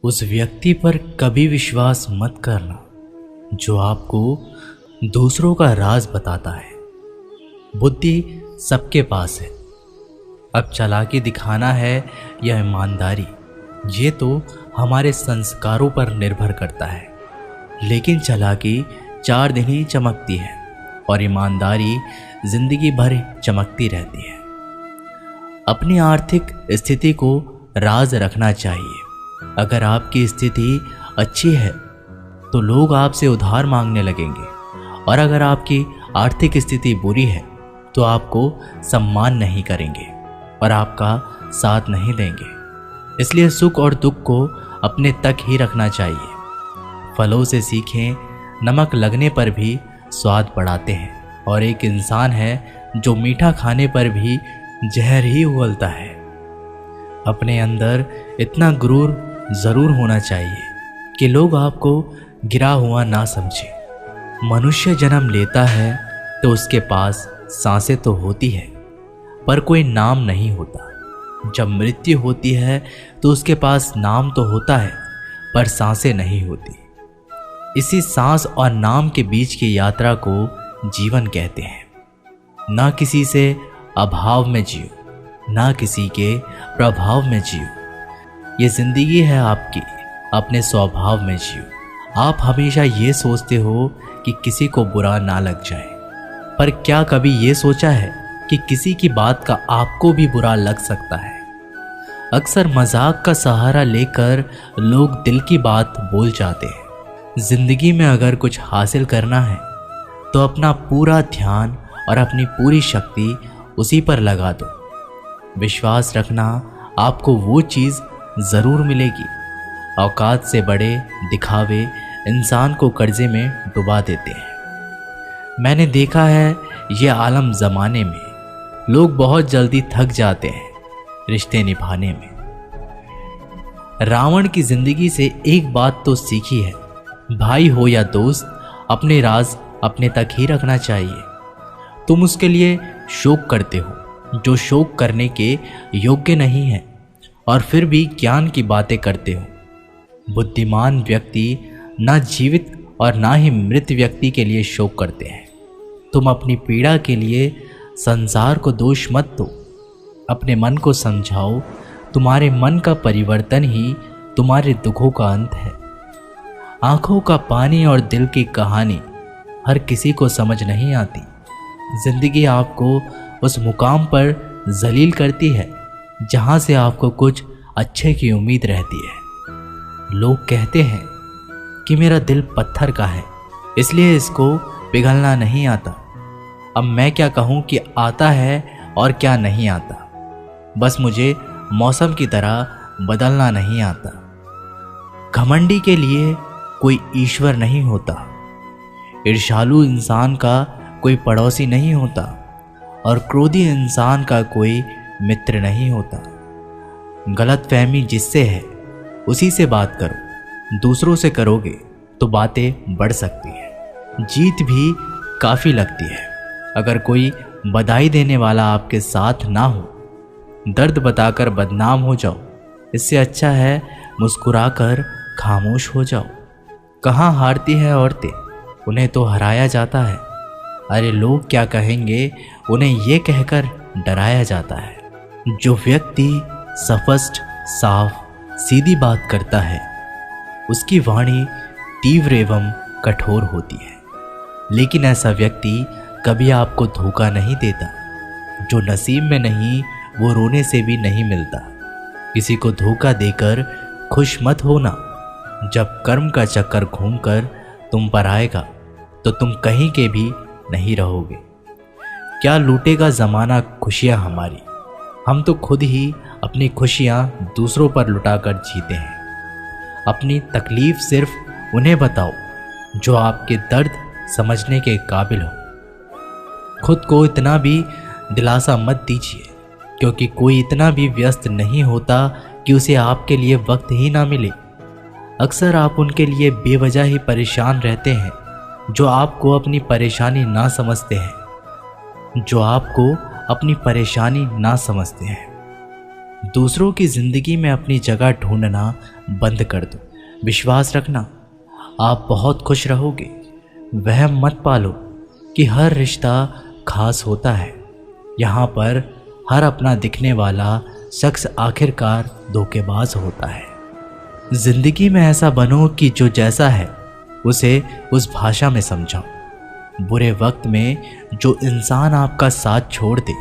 उस व्यक्ति पर कभी विश्वास मत करना जो आपको दूसरों का राज बताता है। बुद्धि सबके पास है, अब चालाकी दिखाना है या ईमानदारी, ये तो हमारे संस्कारों पर निर्भर करता है। लेकिन चालाकी 4 दिन ही चमकती है और ईमानदारी जिंदगी भर चमकती रहती है। अपनी आर्थिक स्थिति को राज रखना चाहिए। अगर आपकी स्थिति अच्छी है तो लोग आपसे उधार मांगने लगेंगे, और अगर आपकी आर्थिक स्थिति बुरी है तो आपको सम्मान नहीं करेंगे और आपका साथ नहीं देंगे। इसलिए सुख और दुख को अपने तक ही रखना चाहिए। फलों से सीखें, नमक लगने पर भी स्वाद बढ़ाते हैं, और एक इंसान है जो मीठा खाने पर भी जहर ही उगलता है। अपने अंदर इतना गुरूर जरूर होना चाहिए कि लोग आपको गिरा हुआ ना समझे। मनुष्य जन्म लेता है तो उसके पास सांसें तो होती है पर कोई नाम नहीं होता। जब मृत्यु होती है तो उसके पास नाम तो होता है पर सांसें नहीं होती। इसी सांस और नाम के बीच की यात्रा को जीवन कहते हैं। ना किसी से अभाव में जियो, ना किसी के प्रभाव में जियो। ये जिंदगी है आपकी, अपने स्वभाव में जियो। आप हमेशा ये सोचते हो कि किसी को बुरा ना लग जाए, पर क्या कभी ये सोचा है कि किसी की बात का आपको भी बुरा लग सकता है? अक्सर मजाक का सहारा लेकर लोग दिल की बात बोल जाते हैं। जिंदगी में अगर कुछ हासिल करना है तो अपना पूरा ध्यान और अपनी पूरी शक्ति उसी पर लगा दो। विश्वास रखना, आपको वो चीज़ ज़रूर मिलेगी। औकात से बड़े दिखावे इंसान को कर्जे में डुबा देते हैं। मैंने देखा है ये आलम ज़माने में लोग बहुत जल्दी थक जाते हैं रिश्ते निभाने में। रावण की जिंदगी से एक बात तो सीखी है, भाई हो या दोस्त, अपने राज अपने तक ही रखना चाहिए। तुम उसके लिए शोक करते हो जो शोक करने के योग्य नहीं है, और फिर भी ज्ञान की बातें करते हो। बुद्धिमान व्यक्ति ना जीवित और ना ही मृत व्यक्ति के लिए शोक करते हैं। तुम अपनी पीड़ा के लिए संसार को दोष मत दो, अपने मन को समझाओ। तुम्हारे मन का परिवर्तन ही तुम्हारे दुखों का अंत है। आंखों का पानी और दिल की कहानी हर किसी को समझ नहीं आती। जिंदगी आपको उस मुकाम पर जलील करती है जहां से आपको कुछ अच्छे की उम्मीद रहती है। लोग कहते हैं कि मेरा दिल पत्थर का है, इसलिए इसको पिघलना नहीं आता। अब मैं क्या कहूँ कि आता है और क्या नहीं आता। बस मुझे मौसम की तरह बदलना नहीं आता। घमंडी के लिए कोई ईश्वर नहीं होता, ईर्ष्यालु इंसान का कोई पड़ोसी नहीं होता, और क्रोधी इंसान का कोई मित्र नहीं होता। गलतफहमी जिससे है उसी से बात करो। दूसरों से करोगे तो बातें बढ़ सकती है, जीत भी काफ़ी लगती है। अगर कोई बधाई देने वाला आपके साथ ना हो, दर्द बताकर बदनाम हो जाओ। इससे अच्छा है मुस्कुराकर खामोश हो जाओ। कहाँ हारती है औरतें, उन्हें तो हराया जाता है। अरे लोग क्या कहेंगे, उन्हें ये कहकर डराया जाता है। जो व्यक्ति स्पष्ट, साफ, सीधी बात करता है उसकी वाणी तीव्र एवं कठोर होती है। लेकिन ऐसा व्यक्ति कभी आपको धोखा नहीं देता। जो नसीब में नहीं वो रोने से भी नहीं मिलता। किसी को धोखा देकर खुश मत होना। जब कर्म का चक्कर घूमकर तुम पर आएगा तो तुम कहीं के भी नहीं रहोगे। क्या लूटेगा ज़माना खुशियाँ हमारी, हम तो खुद ही अपनी खुशियाँ दूसरों पर लुटाकर जीते हैं। अपनी तकलीफ़ सिर्फ उन्हें बताओ जो आपके दर्द समझने के काबिल हो। खुद को इतना भी दिलासा मत दीजिए, क्योंकि कोई इतना भी व्यस्त नहीं होता कि उसे आपके लिए वक्त ही ना मिले। अक्सर आप उनके लिए बेवजह ही परेशान रहते हैं जो आपको अपनी परेशानी ना समझते हैं, दूसरों की ज़िंदगी में अपनी जगह ढूंढना बंद कर दो। विश्वास रखना, आप बहुत खुश रहोगे। वहम मत पालो कि हर रिश्ता खास होता है। यहाँ पर हर अपना दिखने वाला शख्स आखिरकार धोखेबाज होता है। जिंदगी में ऐसा बनो कि जो जैसा है उसे उस भाषा में समझाओ। बुरे वक्त में जो इंसान आपका साथ छोड़ दे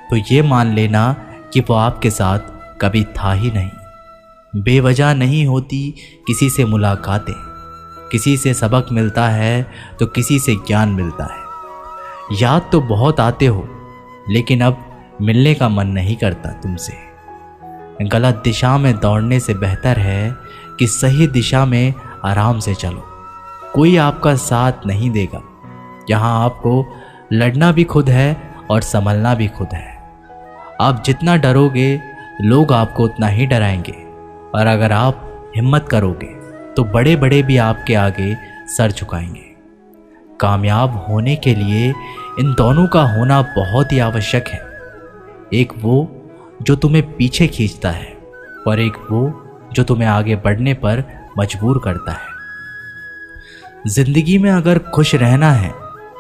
तो ये मान लेना कि वो आपके साथ कभी था ही नहीं। बेवजह नहीं होती किसी से मुलाकातें, किसी से सबक मिलता है तो किसी से ज्ञान मिलता है। याद तो बहुत आते हो लेकिन अब मिलने का मन नहीं करता तुमसे। गलत दिशा में दौड़ने से बेहतर है कि सही दिशा में आराम से चलो। कोई आपका साथ नहीं देगा। यहाँ आपको लड़ना भी खुद है और संभलना भी खुद है। आप जितना डरोगे लोग आपको उतना ही डराएंगे, और अगर आप हिम्मत करोगे तो बड़े बड़े भी आपके आगे सर झुकाएंगे। कामयाब होने के लिए इन दोनों का होना बहुत ही आवश्यक है। एक वो जो तुम्हें पीछे खींचता है और एक वो जो तुम्हें आगे बढ़ने पर मजबूर करता है। जिंदगी में अगर खुश रहना है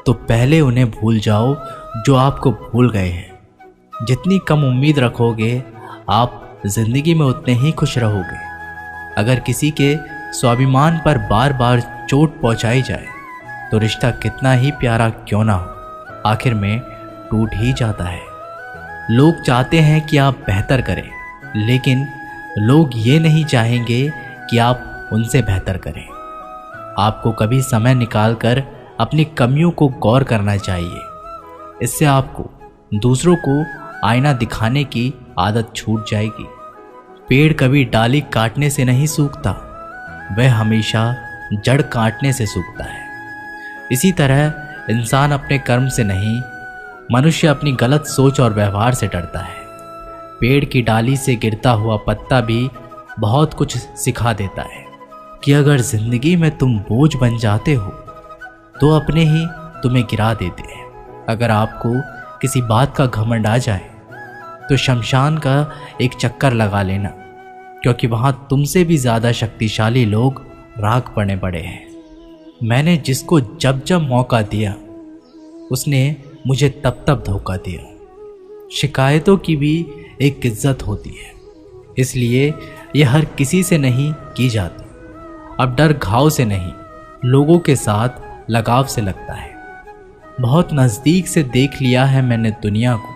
तो पहले उन्हें भूल जाओ जो आपको भूल गए हैं। जितनी कम उम्मीद रखोगे आप जिंदगी में उतने ही खुश रहोगे। अगर किसी के स्वाभिमान पर बार बार चोट पहुंचाई जाए तो रिश्ता कितना ही प्यारा क्यों ना हो, आखिर में टूट ही जाता है। लोग चाहते हैं कि आप बेहतर करें, लेकिन लोग ये नहीं चाहेंगे कि आप उनसे बेहतर करें। आपको कभी समय निकालकर अपनी कमियों को गौर करना चाहिए। इससे आपको दूसरों को आईना दिखाने की आदत छूट जाएगी। पेड़ कभी डाली काटने से नहीं सूखता, वह हमेशा जड़ काटने से सूखता है। इसी तरह इंसान अपने कर्म से नहीं, मनुष्य अपनी गलत सोच और व्यवहार से डरता है। पेड़ की डाली से गिरता हुआ पत्ता भी बहुत कुछ सिखा देता है कि अगर जिंदगी में तुम बोझ बन जाते हो तो अपने ही तुम्हें गिरा देते हैं। अगर आपको किसी बात का घमंड आ जाए तो शमशान का एक चक्कर लगा लेना, क्योंकि वहाँ तुमसे भी ज़्यादा शक्तिशाली लोग राख पड़े पड़े हैं। मैंने जिसको जब जब मौका दिया उसने मुझे तब तब धोखा दिया। शिकायतों की भी एक इज्जत होती है, इसलिए यह हर किसी से नहीं की जाती। अब डर घाव से नहीं, लोगों के साथ लगाव से लगता है। बहुत नज़दीक से देख लिया है मैंने दुनिया को,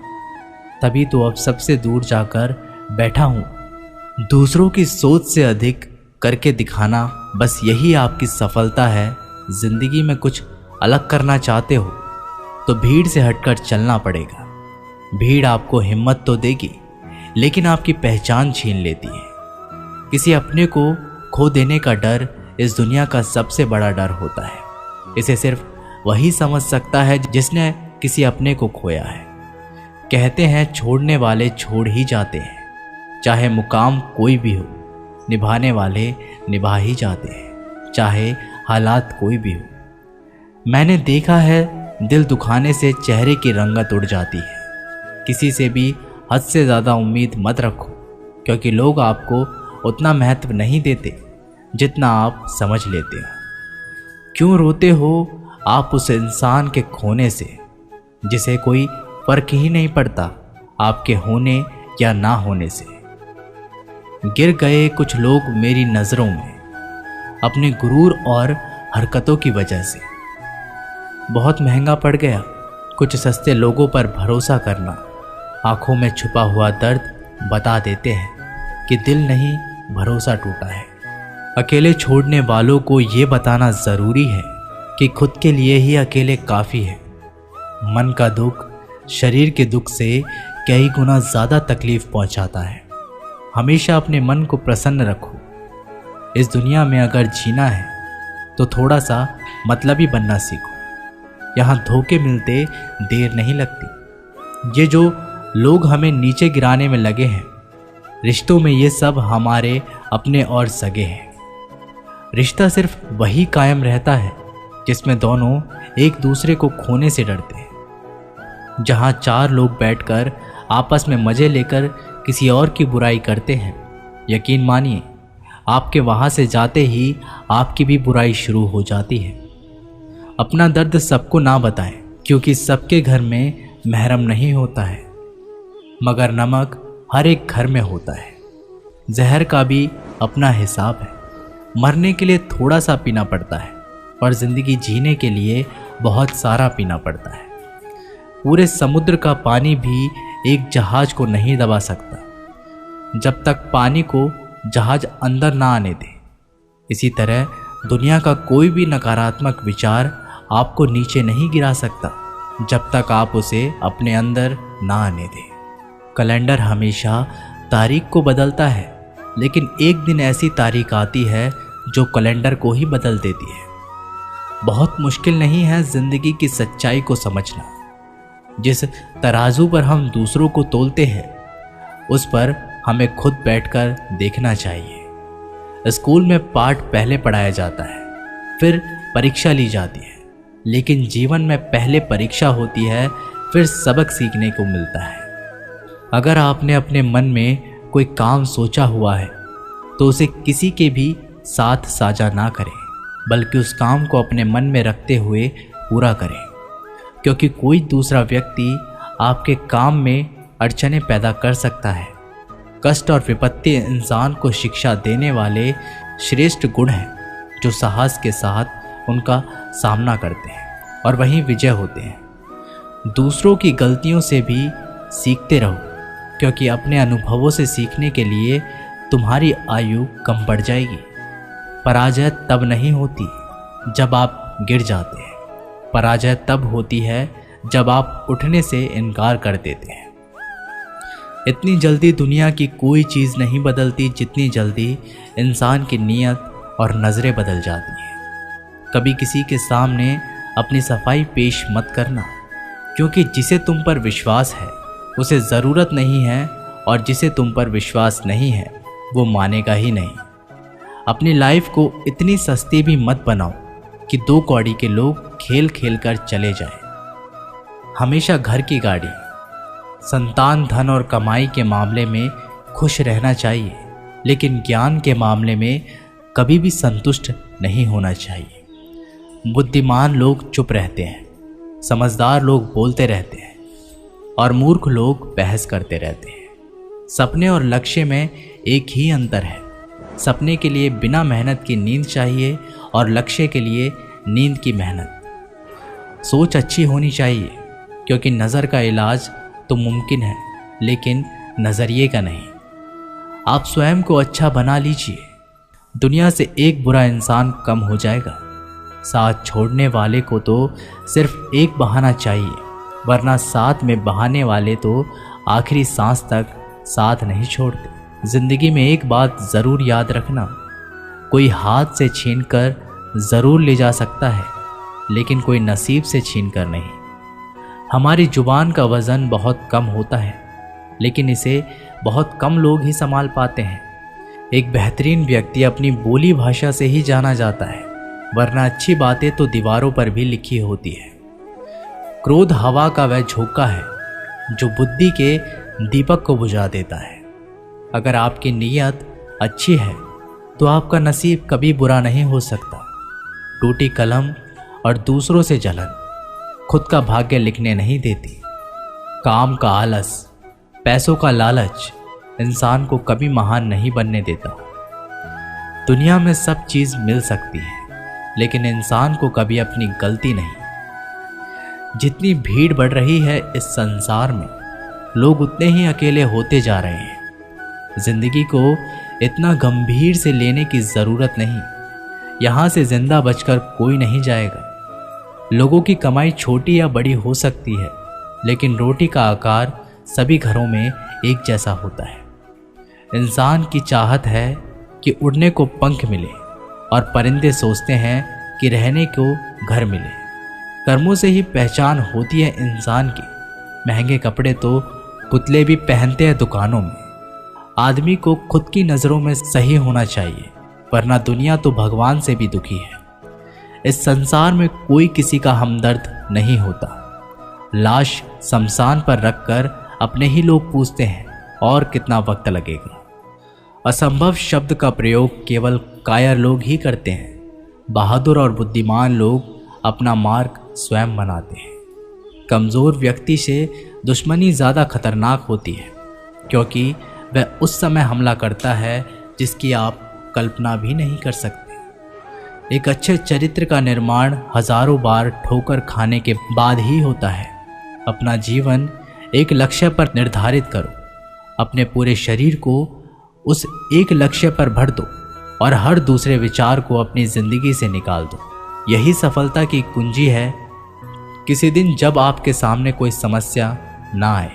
तभी तो अब सबसे दूर जाकर बैठा हूँ। दूसरों की सोच से अधिक करके दिखाना, बस यही आपकी सफलता है। जिंदगी में कुछ अलग करना चाहते हो तो भीड़ से हटकर चलना पड़ेगा। भीड़ आपको हिम्मत तो देगी लेकिन आपकी पहचान छीन लेती है। किसी अपने को खो देने का डर इस दुनिया का सबसे बड़ा डर होता है। इसे सिर्फ वही समझ सकता है जिसने किसी अपने को खोया है। कहते हैं छोड़ने वाले छोड़ ही जाते हैं, चाहे मुकाम कोई भी हो। निभाने वाले निभा ही जाते हैं, चाहे हालात कोई भी हो। मैंने देखा है दिल दुखाने से चेहरे की रंगत उड़ जाती है। किसी से भी हद से ज़्यादा उम्मीद मत रखो, क्योंकि लोग आपको उतना महत्व नहीं देते जितना आप समझ लेते हो। क्यों रोते हो आप उस इंसान के खोने से जिसे कोई फर्क ही नहीं पड़ता आपके होने या ना होने से। गिर गए कुछ लोग मेरी नज़रों में अपने गुरूर और हरकतों की वजह से। बहुत महंगा पड़ गया कुछ सस्ते लोगों पर भरोसा करना। आंखों में छुपा हुआ दर्द बता देते हैं कि दिल नहीं, भरोसा टूटा है। अकेले छोड़ने वालों को ये बताना ज़रूरी है कि खुद के लिए ही अकेले काफ़ी है। मन का दुख शरीर के दुख से कई गुना ज़्यादा तकलीफ़ पहुंचाता है। हमेशा अपने मन को प्रसन्न रखो। इस दुनिया में अगर जीना है तो थोड़ा सा मतलबी बनना सीखो। यहाँ धोखे मिलते देर नहीं लगती। ये जो लोग हमें नीचे गिराने में लगे हैं, रिश्तों में ये सब हमारे अपने और सगे हैं। रिश्ता सिर्फ वही कायम रहता है जिसमें दोनों एक दूसरे को खोने से डरते हैं। जहाँ चार लोग बैठकर आपस में मज़े लेकर किसी और की बुराई करते हैं, यकीन मानिए आपके वहाँ से जाते ही आपकी भी बुराई शुरू हो जाती है। अपना दर्द सबको ना बताएं, क्योंकि सबके घर में महरम नहीं होता है, मगर नमक हर एक घर में होता है। जहर का भी अपना हिसाब है। मरने के लिए थोड़ा सा पीना पड़ता है और ज़िंदगी जीने के लिए बहुत सारा पीना पड़ता है। पूरे समुद्र का पानी भी एक जहाज को नहीं दबा सकता जब तक पानी को जहाज अंदर ना आने दे। इसी तरह दुनिया का कोई भी नकारात्मक विचार आपको नीचे नहीं गिरा सकता जब तक आप उसे अपने अंदर ना आने दें। कैलेंडर हमेशा तारीख को बदलता है, लेकिन एक दिन ऐसी तारीख आती है जो कैलेंडर को ही बदल देती है। बहुत मुश्किल नहीं है जिंदगी की सच्चाई को समझना। जिस तराजू पर हम दूसरों को तोलते हैं, उस पर हमें खुद बैठकर देखना चाहिए। स्कूल में पाठ पहले पढ़ाया जाता है, फिर परीक्षा ली जाती है, लेकिन जीवन में पहले परीक्षा होती है, फिर सबक सीखने को मिलता है। अगर आपने अपने मन में कोई काम सोचा हुआ है तो उसे किसी के भी साथ साझा ना करें, बल्कि उस काम को अपने मन में रखते हुए पूरा करें, क्योंकि कोई दूसरा व्यक्ति आपके काम में अड़चनें पैदा कर सकता है। कष्ट और विपत्ति इंसान को शिक्षा देने वाले श्रेष्ठ गुण हैं जो साहस के साथ उनका सामना करते हैं और वहीं विजय होते हैं। दूसरों की गलतियों से भी सीखते रहो, क्योंकि अपने अनुभवों से सीखने के लिए तुम्हारी आयु कम बढ़ जाएगी। पराजय तब नहीं होती जब आप गिर जाते हैं, पराजय तब होती है जब आप उठने से इनकार कर देते हैं। इतनी जल्दी दुनिया की कोई चीज़ नहीं बदलती जितनी जल्दी इंसान की नीयत और नज़रें बदल जाती हैं। कभी किसी के सामने अपनी सफाई पेश मत करना, क्योंकि जिसे तुम पर विश्वास है उसे ज़रूरत नहीं है, और जिसे तुम पर विश्वास नहीं है वो मानेगा ही नहीं। अपनी लाइफ को इतनी सस्ती भी मत बनाओ कि 2 कौड़ी के लोग खेल खेल कर चले जाएं। हमेशा घर की गाड़ी, संतान, धन और कमाई के मामले में खुश रहना चाहिए, लेकिन ज्ञान के मामले में कभी भी संतुष्ट नहीं होना चाहिए। बुद्धिमान लोग चुप रहते हैं, समझदार लोग बोलते रहते हैं और मूर्ख लोग बहस करते रहते हैं। सपने और लक्ष्य में एक ही अंतर है। सपने के लिए बिना मेहनत की नींद चाहिए और लक्ष्य के लिए नींद की मेहनत। सोच अच्छी होनी चाहिए, क्योंकि नज़र का इलाज तो मुमकिन है, लेकिन नज़रिए का नहीं। आप स्वयं को अच्छा बना लीजिए, दुनिया से एक बुरा इंसान कम हो जाएगा। साथ छोड़ने वाले को तो सिर्फ एक बहाना चाहिए, वरना साथ में बहाने वाले तो आखिरी सांस तक साथ नहीं छोड़ते। जिंदगी में एक बात ज़रूर याद रखना, कोई हाथ से छीनकर ज़रूर ले जा सकता है, लेकिन कोई नसीब से छीनकर नहीं। हमारी जुबान का वज़न बहुत कम होता है, लेकिन इसे बहुत कम लोग ही संभाल पाते हैं। एक बेहतरीन व्यक्ति अपनी बोली भाषा से ही जाना जाता है, वरना अच्छी बातें तो दीवारों पर भी लिखी होती है। क्रोध हवा का वह झोंका है जो बुद्धि के दीपक को बुझा देता है। अगर आपकी नीयत अच्छी है तो आपका नसीब कभी बुरा नहीं हो सकता। टूटी कलम और दूसरों से जलन खुद का भाग्य लिखने नहीं देती। काम का आलस, पैसों का लालच इंसान को कभी महान नहीं बनने देता। दुनिया में सब चीज़ मिल सकती है, लेकिन इंसान को कभी अपनी गलती नहीं। जितनी भीड़ बढ़ रही है इस संसार में, लोग उतने ही अकेले होते जा रहे हैं। जिंदगी को इतना गंभीर से लेने की ज़रूरत नहीं। यहाँ से जिंदा बचकर कोई नहीं जाएगा। लोगों की कमाई छोटी या बड़ी हो सकती है, लेकिन रोटी का आकार सभी घरों में एक जैसा होता है। इंसान की चाहत है कि उड़ने को पंख मिले, और परिंदे सोचते हैं कि रहने को घर मिले। कर्मों से ही पहचान होती है इंसान की। महंगे कपड़े तो पुतले भी पहनते हैं दुकानों में। आदमी को खुद की नज़रों में सही होना चाहिए, वरना दुनिया तो भगवान से भी दुखी है। इस संसार में कोई किसी का हमदर्द नहीं होता। लाश शमशान पर रखकर अपने ही लोग पूछते हैं और कितना वक्त लगेगा। असंभव शब्द का प्रयोग केवल कायर लोग ही करते हैं। बहादुर और बुद्धिमान लोग अपना मार्ग स्वयं बनाते हैं। कमज़ोर व्यक्ति से दुश्मनी ज़्यादा खतरनाक होती है, क्योंकि वह उस समय हमला करता है जिसकी आप कल्पना भी नहीं कर सकते। एक अच्छे चरित्र का निर्माण हजारों बार ठोकर खाने के बाद ही होता है। अपना जीवन एक लक्ष्य पर निर्धारित करो, अपने पूरे शरीर को उस एक लक्ष्य पर भर दो और हर दूसरे विचार को अपनी जिंदगी से निकाल दो। यही सफलता की कुंजी है। किसी दिन जब आपके सामने कोई समस्या ना आए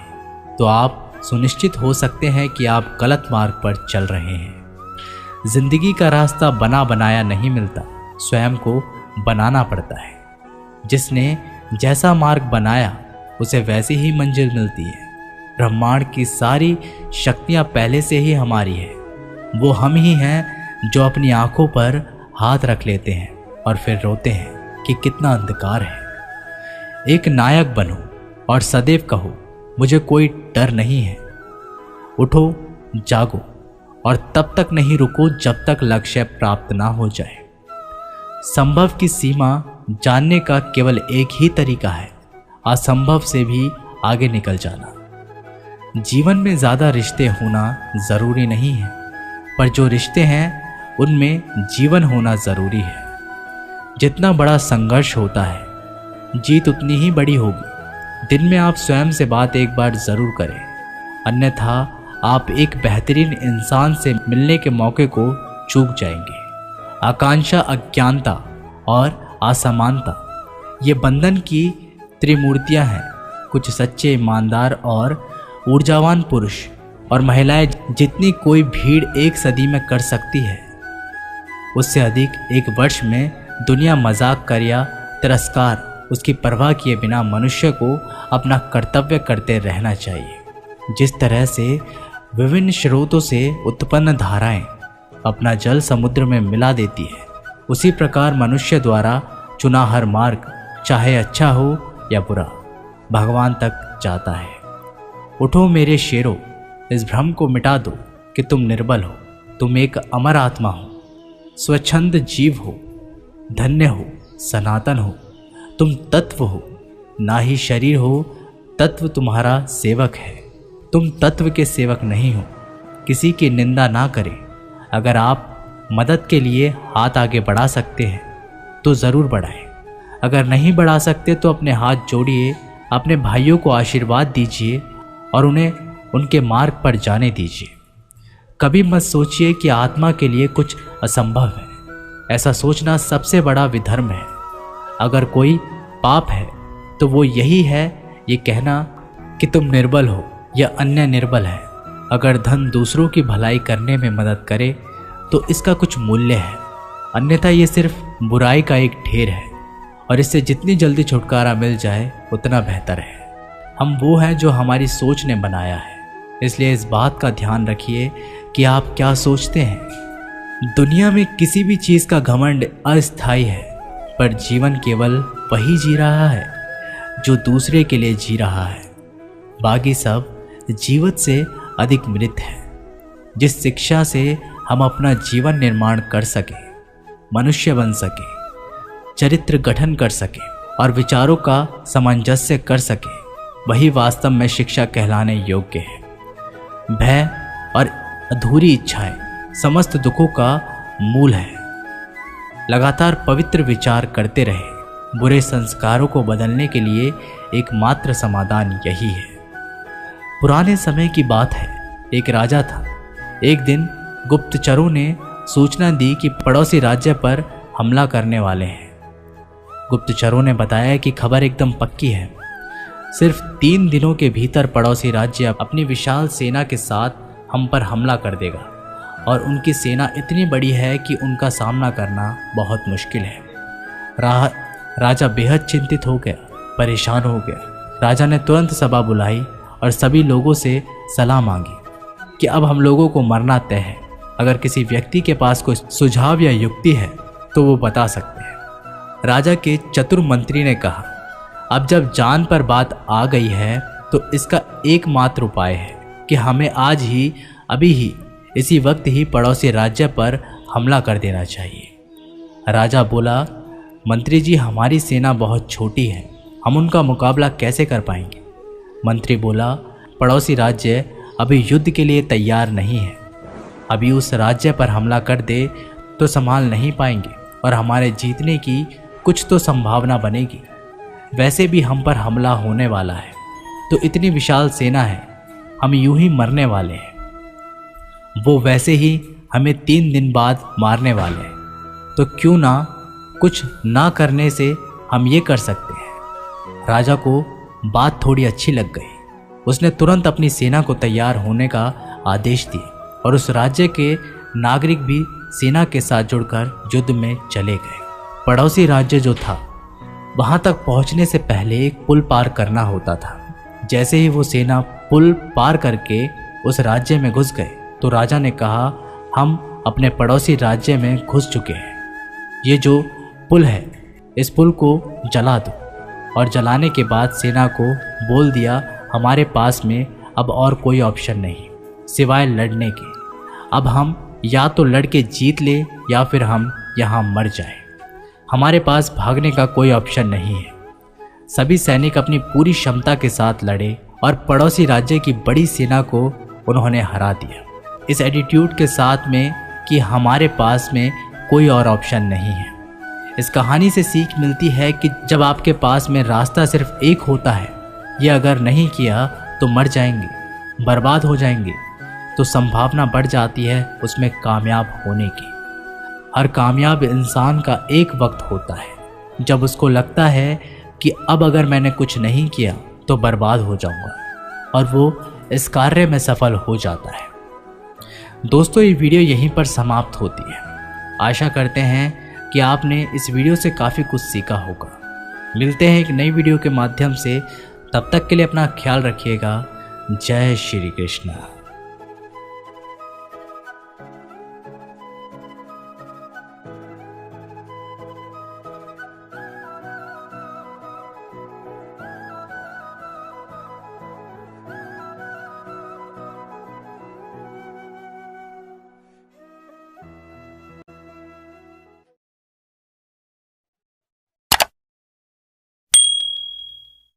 तो आप सुनिश्चित हो सकते हैं कि आप गलत मार्ग पर चल रहे हैं। जिंदगी का रास्ता बना बनाया नहीं मिलता, स्वयं को बनाना पड़ता है। जिसने जैसा मार्ग बनाया उसे वैसी ही मंजिल मिलती है। ब्रह्मांड की सारी शक्तियाँ पहले से ही हमारी है। वो हम ही हैं जो अपनी आंखों पर हाथ रख लेते हैं और फिर रोते हैं कि कितना अंधकार है। एक नायक बनो और सदैव कहो, मुझे कोई डर नहीं है। उठो, जागो और तब तक नहीं रुको जब तक लक्ष्य प्राप्त ना हो जाए। संभव की सीमा जानने का केवल एक ही तरीका है, असंभव से भी आगे निकल जाना। जीवन में ज़्यादा रिश्ते होना ज़रूरी नहीं है, पर जो रिश्ते हैं उनमें जीवन होना ज़रूरी है। जितना बड़ा संघर्ष होता है, जीत उतनी ही बड़ी होगी। दिन में आप स्वयं से बात एक बार ज़रूर करें, अन्यथा आप एक बेहतरीन इंसान से मिलने के मौके को चूक जाएंगे। आकांक्षा, अज्ञानता और असमानता ये बंधन की त्रिमूर्तियां हैं। कुछ सच्चे, ईमानदार और ऊर्जावान पुरुष और महिलाएं जितनी कोई भीड़ एक सदी में कर सकती है, उससे अधिक एक वर्ष में दुनिया मजाक कर या तिरस्कार उसकी परवाह किए बिना मनुष्य को अपना कर्तव्य करते रहना चाहिए। जिस तरह से विभिन्न स्रोतों से उत्पन्न धाराएं अपना जल समुद्र में मिला देती है, उसी प्रकार मनुष्य द्वारा चुना हर मार्ग, चाहे अच्छा हो या बुरा, भगवान तक जाता है। उठो मेरे शेरों, इस भ्रम को मिटा दो कि तुम निर्बल हो। तुम एक अमर आत्मा हो, स्वच्छंद जीव हो, धन्य हो, सनातन हो। तुम तत्व हो, ना ही शरीर हो। तत्व तुम्हारा सेवक है, तुम तत्व के सेवक नहीं हो। किसी की निंदा ना करें। अगर आप मदद के लिए हाथ आगे बढ़ा सकते हैं तो ज़रूर बढ़ाएं। अगर नहीं बढ़ा सकते तो अपने हाथ जोड़िए, अपने भाइयों को आशीर्वाद दीजिए और उन्हें उनके मार्ग पर जाने दीजिए। कभी मत सोचिए कि आत्मा के लिए कुछ असंभव है। ऐसा सोचना सबसे बड़ा विधर्म है। अगर कोई पाप है तो वो यही है ये कहना कि तुम निर्बल हो या अन्य निर्बल है। अगर धन दूसरों की भलाई करने में मदद करे तो इसका कुछ मूल्य है, अन्यथा ये सिर्फ बुराई का एक ढेर है और इससे जितनी जल्दी छुटकारा मिल जाए उतना बेहतर है। हम वो हैं जो हमारी सोच ने बनाया है, इसलिए इस बात का ध्यान रखिए कि आप क्या सोचते हैं। दुनिया में किसी भी चीज़ का घमंड अस्थायी है, पर जीवन केवल वही जी रहा है जो दूसरे के लिए जी रहा है। बाकी सब जीवित से अधिक मृत है। जिस शिक्षा से हम अपना जीवन निर्माण कर सके, मनुष्य बन सके, चरित्र गठन कर सके और विचारों का सामंजस्य कर सके, वही वास्तव में शिक्षा कहलाने योग्य है। भय और अधूरी इच्छाएं समस्त दुखों का मूल है। लगातार पवित्र विचार करते रहे। बुरे संस्कारों को बदलने के लिए एकमात्र समाधान यही है। पुराने समय की बात है, एक राजा था। एक दिन गुप्तचरों ने सूचना दी कि पड़ोसी राज्य पर हमला करने वाले हैं। गुप्तचरों ने बताया कि खबर एकदम पक्की है। सिर्फ 3 दिनों के भीतर पड़ोसी राज्य अपनी विशाल सेना के साथ हम पर हमला कर देगा और उनकी सेना इतनी बड़ी है कि उनका सामना करना बहुत मुश्किल है। राजा बेहद चिंतित हो गया, परेशान हो गया। राजा ने तुरंत सभा बुलाई और सभी लोगों से सलाह मांगी कि अब हम लोगों को मरना तय है। अगर किसी व्यक्ति के पास कोई सुझाव या युक्ति है तो वो बता सकते हैं। राजा के चतुर मंत्री ने कहा, अब जब जान पर बात आ गई है तो इसका एकमात्र उपाय है कि हमें आज ही, अभी ही इसी वक्त ही पड़ोसी राज्य पर हमला कर देना चाहिए। राजा बोला, मंत्री जी हमारी सेना बहुत छोटी है, हम उनका मुकाबला कैसे कर पाएंगे। मंत्री बोला, पड़ोसी राज्य अभी युद्ध के लिए तैयार नहीं है, अभी उस राज्य पर हमला कर दे तो संभाल नहीं पाएंगे और हमारे जीतने की कुछ तो संभावना बनेगी। वैसे भी हम पर हमला होने वाला है, तो इतनी विशाल सेना है, हम यूं ही मरने वाले हैं। वो वैसे ही हमें 3 दिन बाद मारने वाले हैं, तो क्यों ना कुछ ना करने से हम ये कर सकते हैं। राजा को बात थोड़ी अच्छी लग गई। उसने तुरंत अपनी सेना को तैयार होने का आदेश दिया और उस राज्य के नागरिक भी सेना के साथ जुड़कर युद्ध में चले गए। पड़ोसी राज्य जो था वहां तक पहुंचने से पहले एक पुल पार करना होता था। जैसे ही वो सेना पुल पार करके उस राज्य में घुस गए तो राजा ने कहा, हम अपने पड़ोसी राज्य में घुस चुके हैं, ये जो पुल है इस पुल को जला दो। और जलाने के बाद सेना को बोल दिया, हमारे पास में अब और कोई ऑप्शन नहीं सिवाय लड़ने के। अब हम या तो लड़ के जीत ले या फिर हम यहाँ मर जाएं। हमारे पास भागने का कोई ऑप्शन नहीं है। सभी सैनिक अपनी पूरी क्षमता के साथ लड़े और पड़ोसी राज्य की बड़ी सेना को उन्होंने हरा दिया, इस एटीट्यूड के साथ में कि हमारे पास में कोई और ऑप्शन नहीं है। इस कहानी से सीख मिलती है कि जब आपके पास में रास्ता सिर्फ एक होता है, ये अगर नहीं किया तो मर जाएंगे, बर्बाद हो जाएंगे, तो संभावना बढ़ जाती है उसमें कामयाब होने की। हर कामयाब इंसान का एक वक्त होता है जब उसको लगता है कि अब अगर मैंने कुछ नहीं किया तो बर्बाद हो जाऊंगा, और वो इस कार्य में सफल हो जाता है। दोस्तों, ये वीडियो यहीं पर समाप्त होती है। आशा करते हैं कि आपने इस वीडियो से काफ़ी कुछ सीखा होगा। मिलते हैं एक नई वीडियो के माध्यम से, तब तक के लिए अपना ख्याल रखिएगा। जय श्री कृष्ण।